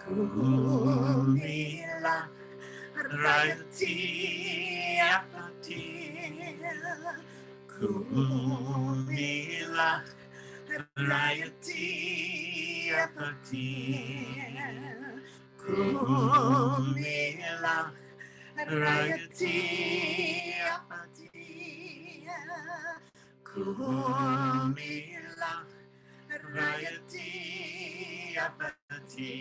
Kumila Rayati Apati Kumila Rayati Apati Kumila Rayati Apati Kumila Rayati Apati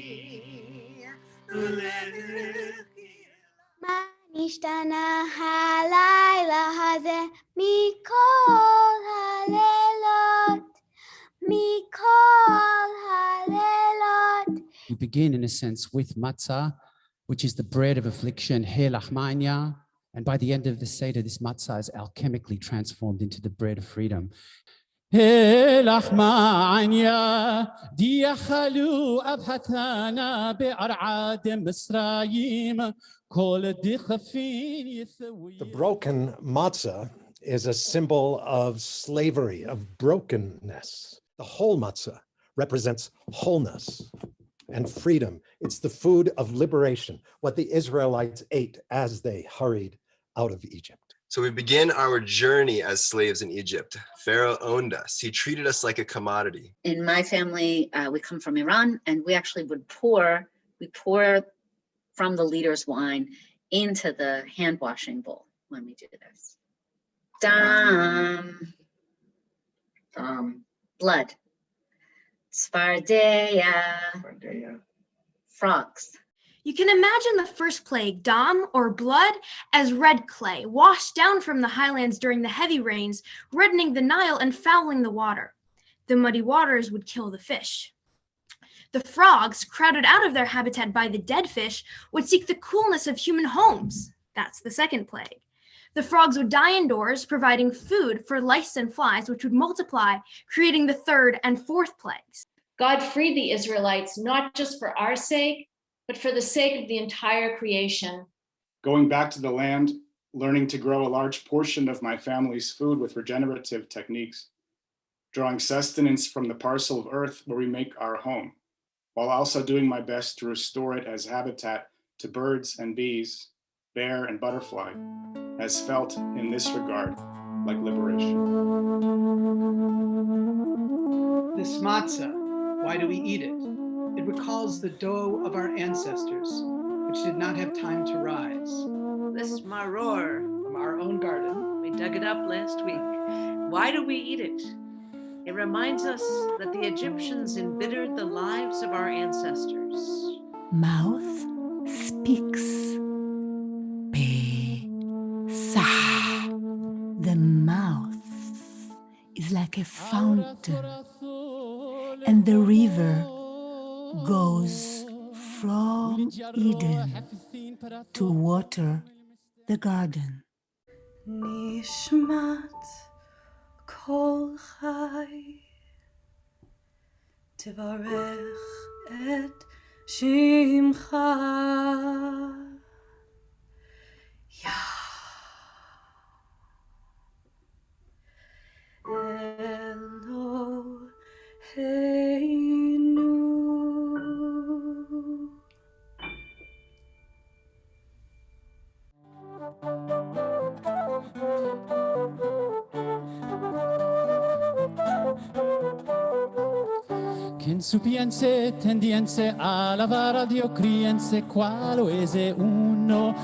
מה נשתנה הלילה הזה מכל הלילות, מכל הלילות. We begin, in a sense, with matzah, which is the bread of affliction, helachmania, and by the end of the Seder, this matzah is alchemically transformed into the bread of freedom. helachmania diachalu abhatana be'arad Misraim kol dichafin yithawi. The broken matzah is a symbol of slavery, of brokenness. The whole matzah represents wholeness and freedom. It's the food of liberation, what the Israelites ate as they hurried out of Egypt. So we begin our journey as slaves in Egypt. Pharaoh owned us. He treated us like a commodity. In my family, we come from Iran, and we actually pour from the leader's wine into the hand washing bowl when we do this. Dam. Blood. Svardeya. Frogs. You can imagine the first plague, dam, or blood, as red clay, washed down from the highlands during the heavy rains, reddening the Nile and fouling the water. The muddy waters would kill the fish. The frogs, crowded out of their habitat by the dead fish, would seek the coolness of human homes. That's the second plague. The frogs would die indoors, providing food for lice and flies, which would multiply, creating the third and fourth plagues. God freed the Israelites not just for our sake, but for the sake of the entire creation. Going back to the land, learning to grow a large portion of my family's food with regenerative techniques, drawing sustenance from the parcel of earth where we make our home, while also doing my best to restore it as habitat to birds and bees, bear and butterfly, has felt in this regard like liberation. This matzah, why do we eat it? It recalls the dough of our ancestors, which did not have time to rise. This maror from our own garden. We dug it up last week. Why do we eat it? It reminds us that the Egyptians embittered the lives of our ancestors. Mouth speaks. Pesach. The mouth is like a fountain, and the river goes from Eden to water the garden. Nishmat kol chai tevarech et shimcha Eloheinu. Quien supiense, tendiense, alabara Dio, criense, qualo ese uno,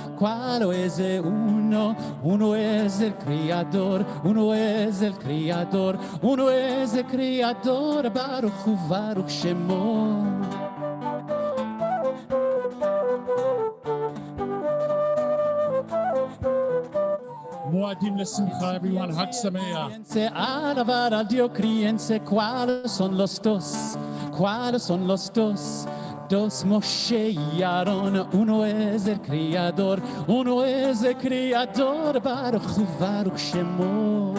uno es el Creador, uno es el Creador, uno es el Creador, Baruch Hu, Baruch Shemo. Muadim lesimcha, everyone, Hag Sameach. Alabar a Dio, criense, ¿cuáles son los dos? ¿Cuáles son los dos? Dos Moshe y Aarón, uno es el Creador, uno es el Creador, Baruch Hu, Baruch Shemo.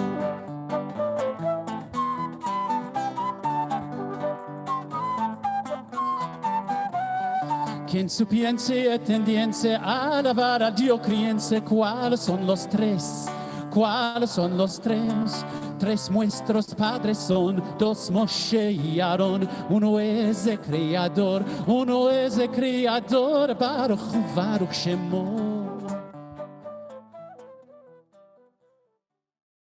Quien supiense, tendiense, alabar a Dio, criense, ¿cuáles son los tres? ¿Cuáles son los tres? Tres nuestros padres son, dos Moshe y Aarón. Uno es el creador, Baruch Shemo.